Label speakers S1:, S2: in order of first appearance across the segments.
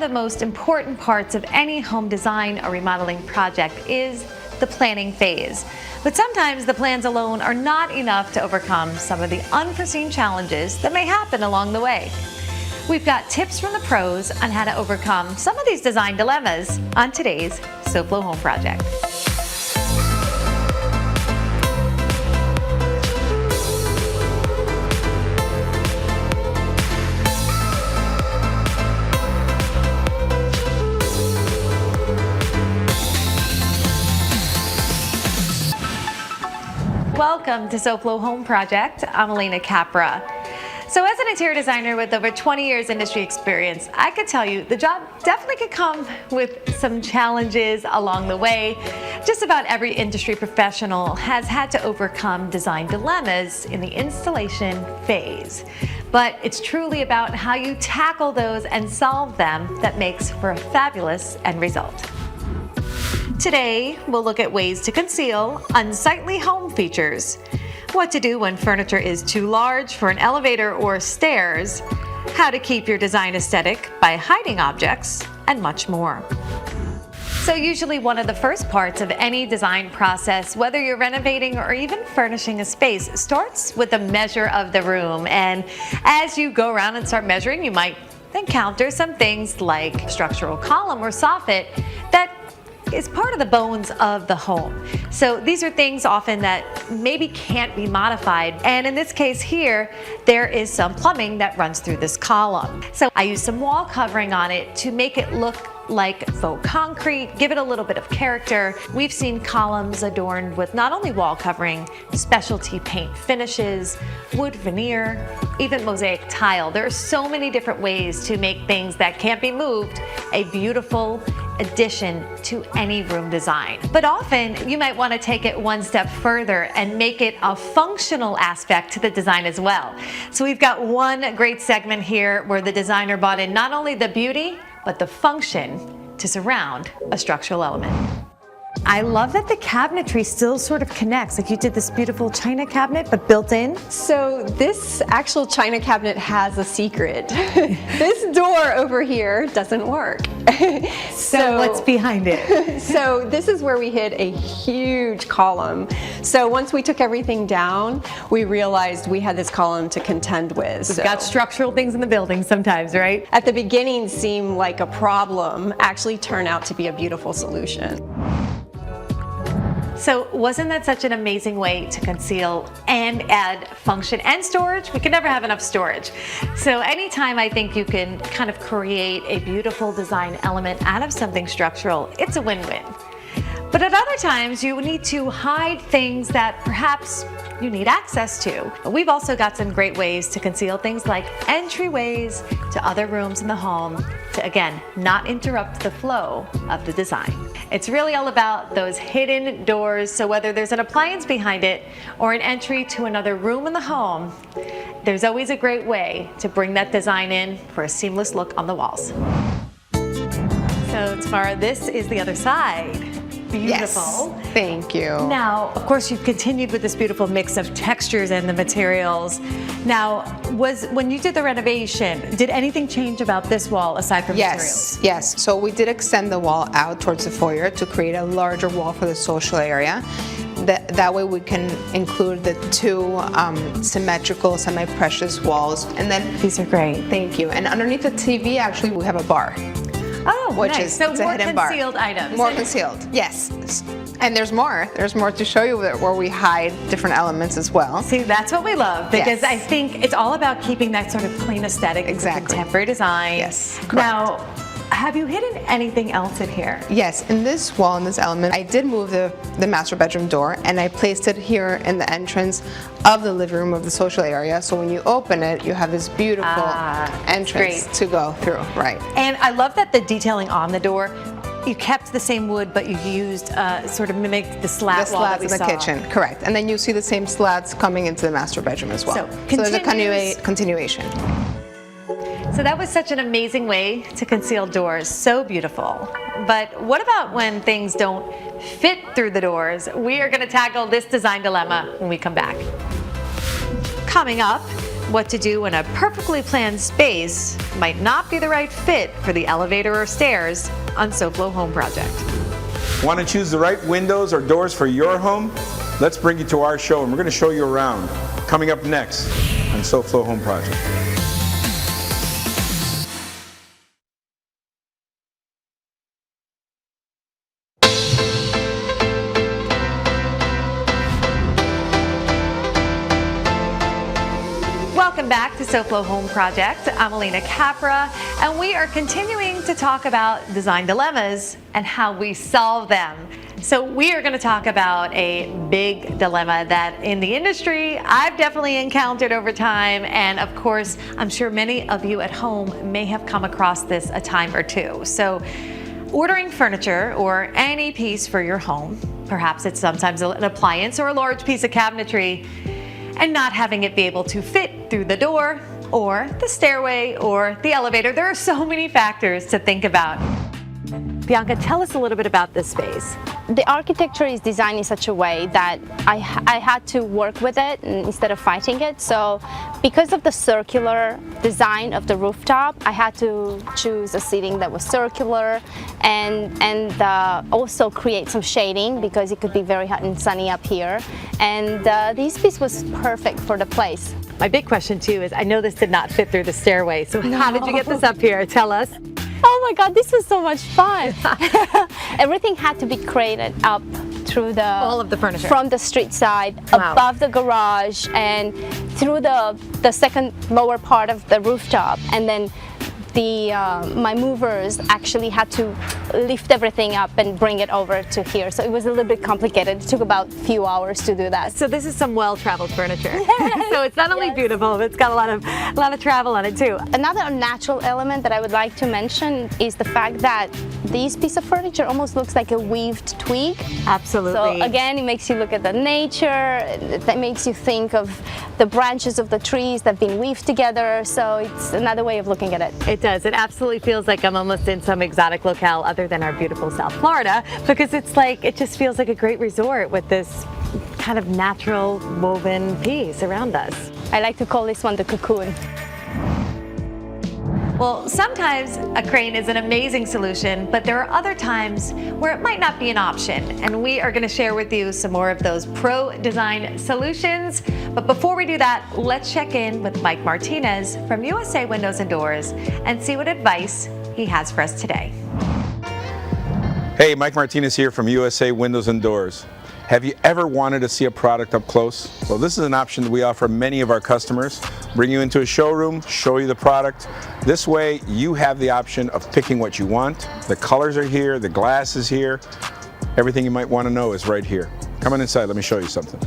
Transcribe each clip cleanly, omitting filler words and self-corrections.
S1: the most important parts of any home design or remodeling project is the planning phase. But sometimes the plans alone are not enough to overcome some of the unforeseen challenges that may happen along the way. We've got tips from the pros on how to overcome some of these design dilemmas on today's SoFlo Home Project. Welcome to SoFlo Home Project. I'm Alena Capra. So as an interior designer with over 20 years industry experience, I could tell you the job definitely could come with some challenges along the way. Just about every industry professional has had to overcome design dilemmas in the installation phase. But it's truly about how you tackle those and solve them that makes for a fabulous end result. Today, we'll look at ways to conceal unsightly home features, what to do when furniture is too large for an elevator or stairs, how to keep your design aesthetic by hiding objects, and much more. So usually one of the first parts of any design process, whether you're renovating or even furnishing a space, starts with the measure of the room. And as you go around and start measuring, you might encounter some things like structural column or soffit that is part of the bones of the home. So these are things often that maybe can't be modified. And in this case here, there is some plumbing that runs through this column. So I used some wall covering on it to make it look like faux concrete, give it a little bit of character. We've seen columns adorned with not only wall covering, specialty paint finishes, wood veneer, even mosaic tile. There are so many different ways to make things that can't be moved a beautiful addition to any room design. But often you might want to take it one step further and make it a functional aspect to the design as well. So we've got one great segment here where the designer brought in not only the beauty, but the function to surround a structural element. I love that the cabinetry still sort of connects, like you did this beautiful china cabinet, but built in.
S2: So this actual china cabinet has a secret. This door over here doesn't work.
S1: So what's behind it?
S2: So this is where we hid a huge column. So once we took everything down, we realized we had this column to contend with.
S1: We've got structural things in the building sometimes, right?
S2: At the beginning seemed like a problem, actually turned out to be a beautiful solution.
S1: So wasn't that such an amazing way to conceal and add function and storage? We can never have enough storage. So anytime I think you can kind of create a beautiful design element out of something structural, it's a win-win. But at other times, you need to hide things that perhaps you need access to. We've also got some great ways to conceal things like entryways to other rooms in the home to, again, not interrupt the flow of the design. It's really all about those hidden doors, so whether there's an appliance behind it or an entry to another room in the home, there's always a great way to bring that design in for a seamless look on the walls. So Tamara, this is the other side. Beautiful.
S3: Yes, thank you.
S1: Now, of course, you've continued with this beautiful mix of textures and the materials. Now, when you did the renovation, did anything change about this wall aside from materials?
S3: Yes. So we did extend the wall out towards the foyer to create a larger wall for the social area. That way we can include the two symmetrical, semi-precious walls. And then
S1: these are great.
S3: Thank you. And underneath the TV, actually, we have a bar.
S1: Oh,
S3: which
S1: nice.
S3: is
S1: So
S3: a
S1: more
S3: hidden
S1: concealed
S3: bar.
S1: items.
S3: More concealed, yes. And there's more. There's more to show you where we hide different elements as well.
S1: See, that's what we love, because
S3: Yes.
S1: I think it's all about keeping that sort of clean aesthetic.
S3: Exactly.
S1: Contemporary design.
S3: Yes, correct.
S1: Now, have you hidden anything else in here?
S3: Yes, in this wall, in this element, I did move the master bedroom door, and I placed it here in the entrance of the living room of the social area. So when you open it, you have this beautiful entrance to go through, right?
S1: And I love that the detailing on the door, you kept the same wood, but you used sort of mimicked the slat wall that we
S3: in the
S1: saw.
S3: kitchen, correct. And then you see the same slats coming into the master bedroom as well.
S1: So
S3: there's a continuation.
S1: So that was such an amazing way to conceal doors, so beautiful. But what about when things don't fit through the doors? We are going to tackle this design dilemma when we come back. Coming up, what to do when a perfectly planned space might not be the right fit for the elevator or stairs on SoFlo Home Project.
S4: Want to choose the right windows or doors for your home? Let's bring you to our show and we're going to show you around. Coming up next on SoFlo Home Project.
S1: Welcome back to SoFlo Home Project. I'm Alena Capra, and we are continuing to talk about design dilemmas and how we solve them. So we are going to talk about a big dilemma that in the industry I've definitely encountered over time, and of course I'm sure many of you at home may have come across this a time or two. So ordering furniture or any piece for your home, perhaps it's sometimes an appliance or a large piece of cabinetry, and not having it be able to fit through the door or the stairway or the elevator. There are so many factors to think about. Bianca, tell us a little bit about this space.
S5: The architecture is designed in such a way that I had to work with it instead of fighting it. So because of the circular design of the rooftop, I had to choose a seating that was circular and also create some shading because it could be very hot and sunny up here. And this piece was perfect for the place.
S1: My big question too is, I know this did not fit through the stairway, so how did you get this up here? Tell us.
S5: Oh my God, this was so much fun. Everything had to be created up through
S1: all of the furniture
S5: from the street side,
S1: wow,
S5: above the garage, and through the second lower part of the rooftop, and then my movers actually had to lift everything up and bring it over to here. So it was a little bit complicated. It took about a few hours to do that.
S1: So this is some well-traveled furniture. So it's not only beautiful, but it's got a lot of travel on it too.
S5: Another natural element that I would like to mention is the fact that this piece of furniture almost looks like a weaved twig.
S1: Absolutely.
S5: So again, it makes you look at the nature. That makes you think of the branches of the trees that have been weaved together. So it's another way of looking at it.
S1: It does. It absolutely feels like I'm almost in some exotic locale other than our beautiful South Florida, because it's like, it just feels like a great resort with this kind of natural woven piece around us.
S5: I like to call this one the cocoon.
S1: Well, sometimes a crane is an amazing solution, but there are other times where it might not be an option. And we are going to share with you some more of those pro design solutions. But before we do that, let's check in with Mike Martinez from USA Windows and Doors and see what advice he has for us today.
S4: Hey, Mike Martinez here from USA Windows and Doors. Have you ever wanted to see a product up close? Well, this is an option that we offer many of our customers. Bring you into a showroom, show you the product. This way, you have the option of picking what you want. The colors are here, the glass is here. Everything you might want to know is right here. Come on inside, let me show you something.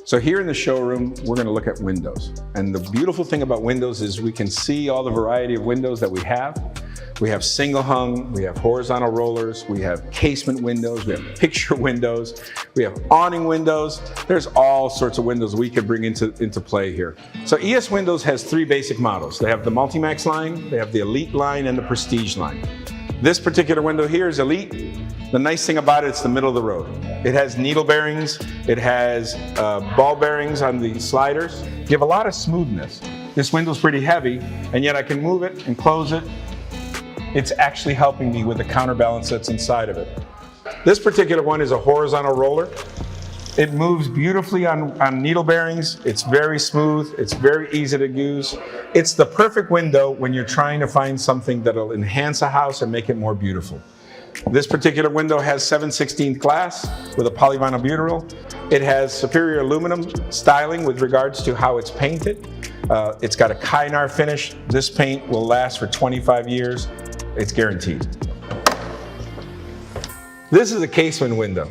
S4: So here in the showroom, we're going to look at windows. And the beautiful thing about windows is we can see all the variety of windows that we have. We have single hung, we have horizontal rollers, we have casement windows, we have picture windows, we have awning windows. There's all sorts of windows we could bring into play here. So ES Windows has three basic models. They have the Multimax line, they have the Elite line, and the Prestige line. This particular window here is Elite. The nice thing about it, it's the middle of the road. It has needle bearings, it has ball bearings on the sliders. Give a lot of smoothness. This window's pretty heavy, and yet I can move it and close it. It's actually helping me with the counterbalance that's inside of it. This particular one is a horizontal roller. It moves beautifully on needle bearings. It's very smooth. It's very easy to use. It's the perfect window when you're trying to find something that'll enhance a house and make it more beautiful. This particular window has 7/16 glass with a polyvinyl butyl. It has superior aluminum styling with regards to how it's painted. It's got a Kynar finish. This paint will last for 25 years. It's guaranteed. This is a casement window.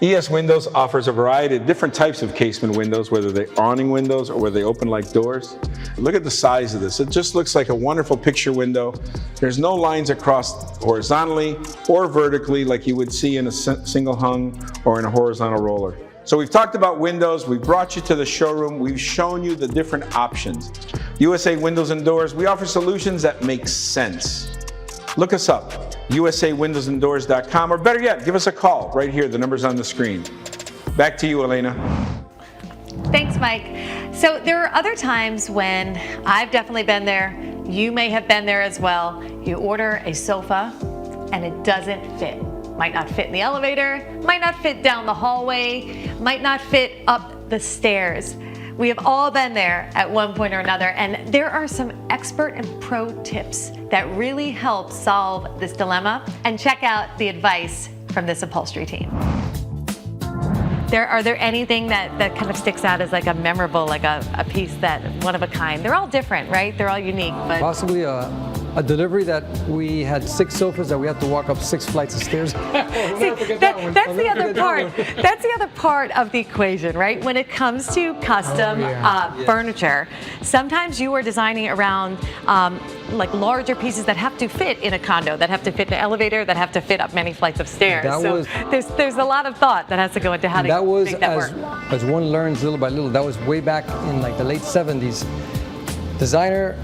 S4: ES Windows offers a variety of different types of casement windows, whether they're awning windows or whether they open like doors. Look at the size of this. It just looks like a wonderful picture window. There's no lines across horizontally or vertically like you would see in a single hung or in a horizontal roller. So we've talked about windows, we've brought you to the showroom, we've shown you the different options. USA Windows and Doors, we offer solutions that make sense. Look us up, usawindowsanddoors.com, or better yet, give us a call right here. The number's on the screen. Back to you, Alena.
S1: Thanks Thanks, Mike. So there are other times when I've definitely been there. You may have been there as well. You order a sofa and it doesn't fit. Might not fit in the elevator, might not fit down the hallway, might not fit up the stairs. We have all been there at one point or another, and there are some expert and pro tips that really help solve this dilemma. And check out the advice from this upholstery team. Are there anything that kind of sticks out as like a memorable, like a piece that one of a kind? They're all different, right? They're all unique, but
S6: Possibly a delivery that we had 6 sofas that we had to walk up 6 flights of stairs.
S1: See, that's the other part. That's the other part of the equation, right? When it comes to custom furniture, sometimes you are designing around like larger pieces that have to fit in a condo, that have to fit in an elevator, that have to fit up many flights of stairs. There's a lot of thought that has to go into how to make that work.
S6: As one learns little by little. That was way back in like the late 70s. Designer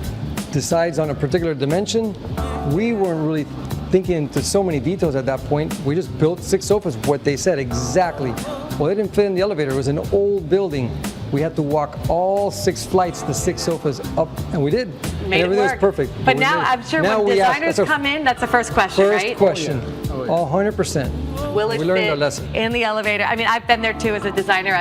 S6: decides on a particular dimension. We weren't really thinking into so many details at that point. We just built 6 sofas, what they said exactly. Well, it didn't fit in the elevator. It was an old building. We had to walk all 6 flights, the 6 sofas up, and we did.
S1: Made it
S6: everything
S1: work.
S6: was perfect.
S1: But now I'm sure when designers come in, that's the first question, right?
S6: First question, 100%.
S1: Will it
S6: We learned our
S1: fit
S6: lesson.
S1: in the elevator? I mean, I've been there too as a designer.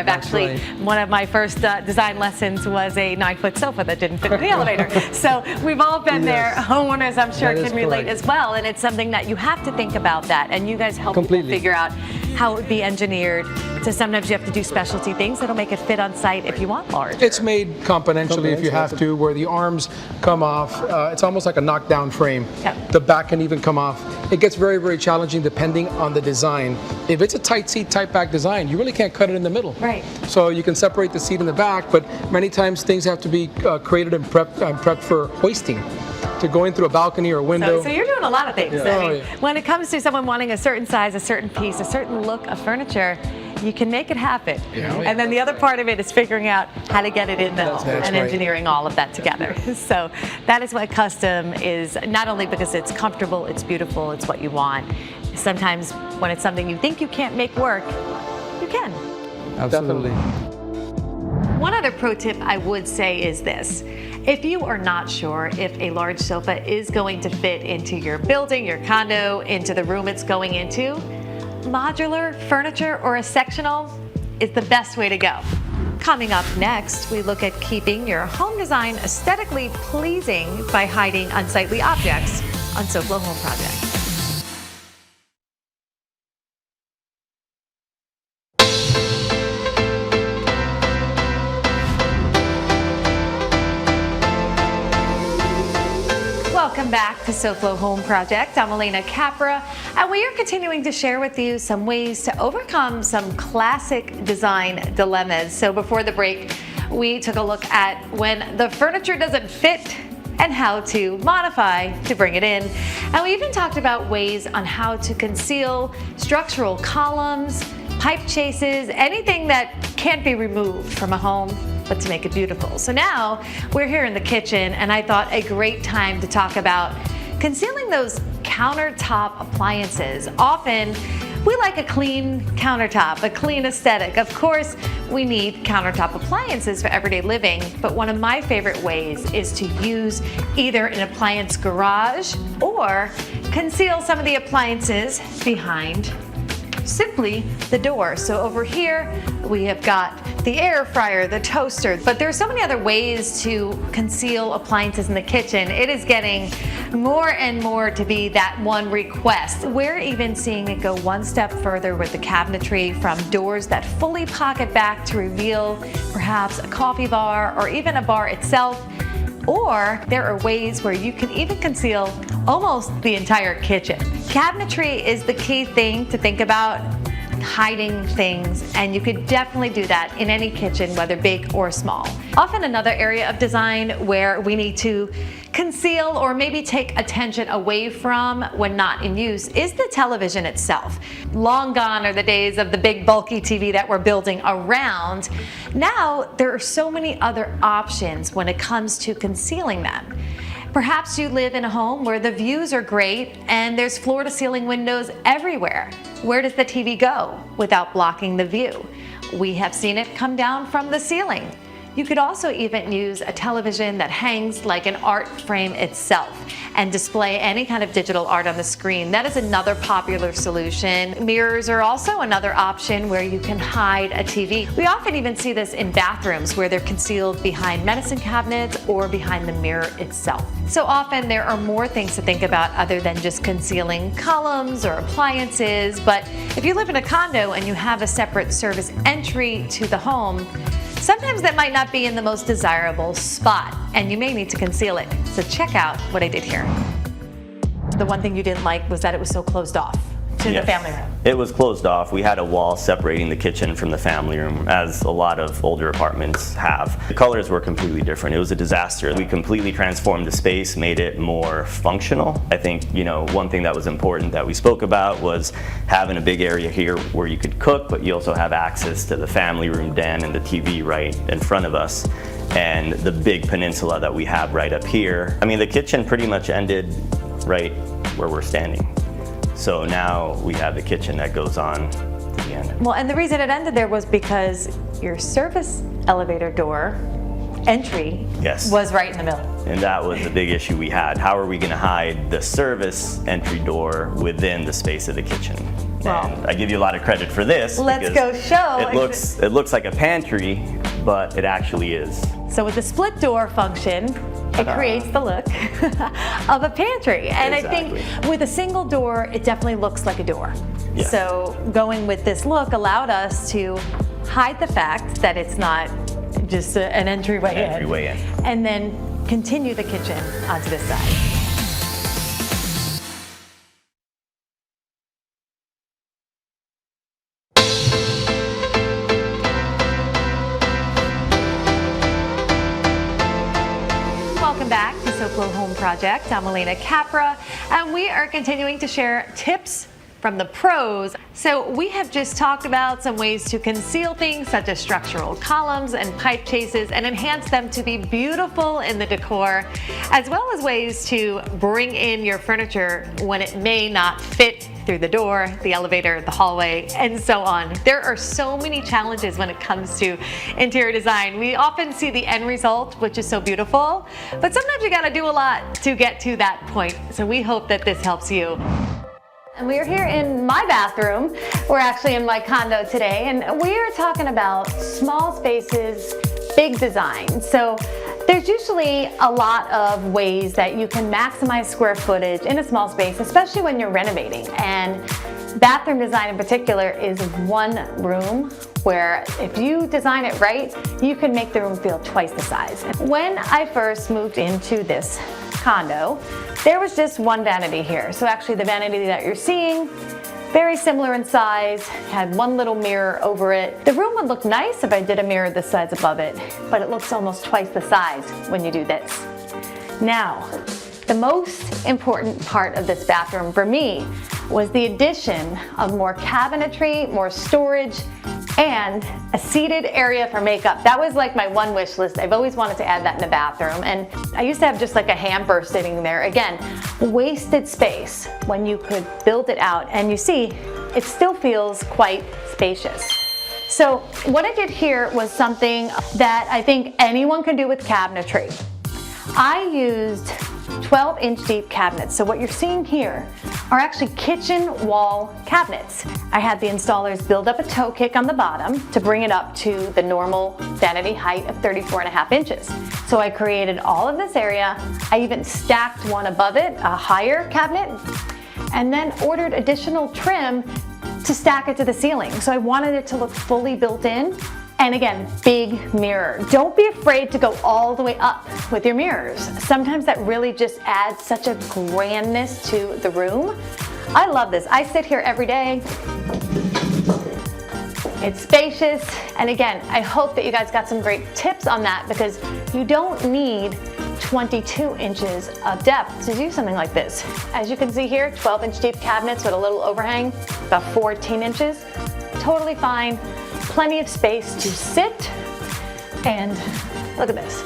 S1: One of my first design lessons was a 9-foot sofa that didn't fit in the elevator. So we've all been there. Homeowners, I'm sure, can relate as well. And it's something that you have to think about that. And you guys help people figure out how it would be engineered. So sometimes you have to do specialty things that'll make it fit on site if you want large.
S7: It's made confidentially if you have to, where the arms come off. It's almost like a knockdown frame.
S1: Yep.
S7: The back can even come off. It gets very, very challenging depending on the design. If it's a tight seat, tight back design, you really can't cut it in the middle.
S1: Right.
S7: So you can separate the seat in the back, but many times things have to be created and prepped for hoisting, to going through a balcony or a window.
S1: So you're doing a lot of things.
S7: Yeah.
S1: I mean, when it comes to someone wanting a certain size, a certain piece, a certain look of furniture, you can make it happen.
S7: Yeah.
S1: And then the other part of it is figuring out how to get it in the home and engineering all of that together. So that is what custom is, not only because it's comfortable, it's beautiful, it's what you want. Sometimes when it's something you think you can't make work, you can.
S6: Absolutely.
S1: One other pro tip I would say is this. If you are not sure if a large sofa is going to fit into your building, your condo, into the room it's going into, modular furniture or a sectional is the best way to go. Coming up next, we look at keeping your home design aesthetically pleasing by hiding unsightly objects on SoFlo Home Project. Welcome back to SoFlo Home Project. I'm Alena Capra, and we are continuing to share with you some ways to overcome some classic design dilemmas. So before the break, we took a look at when the furniture doesn't fit and how to modify to bring it in. And we even talked about ways on how to conceal structural columns, pipe chases, anything that can't be removed from a home, but to make it beautiful. So now we're here in the kitchen, and I thought a great time to talk about concealing those countertop appliances. Often we like a clean countertop, a clean aesthetic. Of course, we need countertop appliances for everyday living, but one of my favorite ways is to use either an appliance garage or conceal some of the appliances behind simply the door. So over here we have got the air fryer, the toaster, but there's so many other ways to conceal appliances in the kitchen. It is getting more and more to be that one request. We're even seeing it go one step further with the cabinetry, from doors that fully pocket back to reveal perhaps a coffee bar or even a bar itself. Or there are ways where you can even conceal almost the entire kitchen. Cabinetry is the key thing to think about, hiding things, and you could definitely do that in any kitchen, whether big or small. Often another area of design where we need to conceal or maybe take attention away from when not in use is the television itself. Long gone are the days of the big bulky TV that we're building around. Now there are so many other options when it comes to concealing them. Perhaps you live in a home where the views are great and there's floor-to-ceiling windows everywhere. Where does the TV go without blocking the view? We have seen it come down from the ceiling. You could also even use a television that hangs like an art frame itself and display any kind of digital art on the screen. That is another popular solution. Mirrors are also another option where you can hide a TV. We often even see this in bathrooms where they're concealed behind medicine cabinets or behind the mirror itself. So often there are more things to think about other than just concealing columns or appliances, but if you live in a condo and you have a separate service entry to the home, sometimes that might not be in the most desirable spot, and you may need to conceal it. So check out what I did here. The one thing you didn't like was that it was so closed off to the family room.
S8: It was closed off. We had a wall separating the kitchen from the family room, as a lot of older apartments have. The colors were completely different. It was a disaster. We completely transformed the space, made it more functional. I think, one thing that was important that we spoke about was having a big area here where you could cook, but you also have access to the family room den and the TV right in front of us, and the big peninsula that we have right up here. I mean, the kitchen pretty much ended right where we're standing. So now we have the kitchen that goes on to the end.
S1: Well, and the reason it ended there was because your service elevator door entry was right in the middle.
S8: And that was the big issue we had. How are we going to hide the service entry door within the space of the kitchen?
S1: Well,
S8: and I give you a lot of credit for this.
S1: Let's go show.
S8: It looks like a pantry, but it actually is.
S1: So with the split door function, it creates the look of a pantry. And
S8: Exactly.
S1: I think with a single door, it definitely looks like a door.
S8: Yes.
S1: So going with this look allowed us to hide the fact that it's not just an entryway in. And then continue the kitchen onto this side. Back to SoFlo Home Project. I'm Alena Capra, and we are continuing to share tips from the pros. So we have just talked about some ways to conceal things such as structural columns and pipe chases and enhance them to be beautiful in the decor, as well as ways to bring in your furniture when it may not fit through the door, the elevator, the hallway, and so on. There are so many challenges when it comes to interior design. We often see the end result, which is so beautiful, but sometimes you gotta do a lot to get to that point. So we hope that this helps you. And we are here in my bathroom. We're actually in my condo today, and we are talking about small spaces, big design. So there's usually a lot of ways that you can maximize square footage in a small space, especially when you're renovating. And bathroom design in particular is one room where if you design it right, you can make the room feel twice the size. When I first moved into this condo, there was just one vanity here. So actually the vanity that you're seeing, very similar in size, had one little mirror over it. The room would look nice if I did a mirror this size above it, but it looks almost twice the size when you do this. Now, the most important part of this bathroom for me was the addition of more cabinetry, more storage, and a seated area for makeup. That was like my one wish list. I've always wanted to add that in the bathroom. And I used to have just like a hamper sitting there. Again, wasted space when you could build it out. And you see, it still feels quite spacious. So what I did here was something that I think anyone can do with cabinetry. I used 12-inch deep cabinets. So what you're seeing here are actually kitchen wall cabinets. I had the installers build up a toe kick on the bottom to bring it up to the normal vanity height of 34.5 inches. So I created all of this area. I even stacked one above it, a higher cabinet, and then ordered additional trim to stack it to the ceiling. So I wanted it to look fully built in. And again, big mirror. Don't be afraid to go all the way up with your mirrors. Sometimes that really just adds such a grandness to the room. I love this. I sit here every day. It's spacious. And again, I hope that you guys got some great tips on that, because you don't need 22 inches of depth to do something like this. As you can see here, 12-inch deep cabinets with a little overhang, about 14 inches. Totally fine. Plenty of space to sit, and look at this.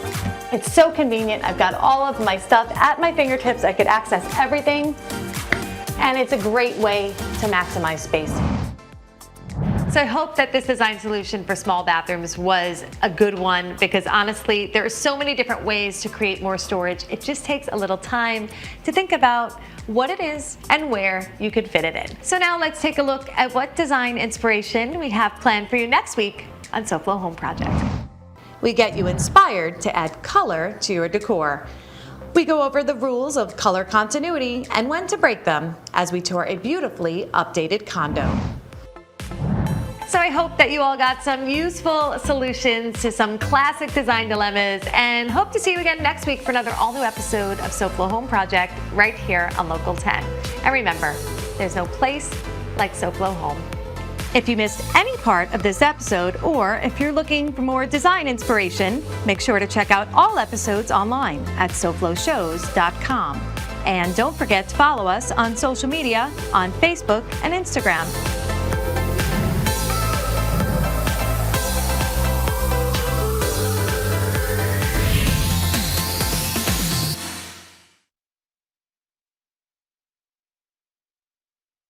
S1: It's so convenient. I've got all of my stuff at my fingertips. I could access everything, and it's a great way to maximize space. So I hope that this design solution for small bathrooms was a good one, because honestly, there are so many different ways to create more storage. It just takes a little time to think about what it is and where you could fit it in. So now let's take a look at what design inspiration we have planned for you next week on SoFlo Home Project. We get you inspired to add color to your decor. We go over the rules of color continuity and when to break them as we tour a beautifully updated condo. So I hope that you all got some useful solutions to some classic design dilemmas, and hope to see you again next week for another all-new episode of SoFlo Home Project right here on Local 10. And remember, there's no place like SoFlo Home. If you missed any part of this episode, or if you're looking for more design inspiration, make sure to check out all episodes online at sofloshows.com. And don't forget to follow us on social media on Facebook and Instagram.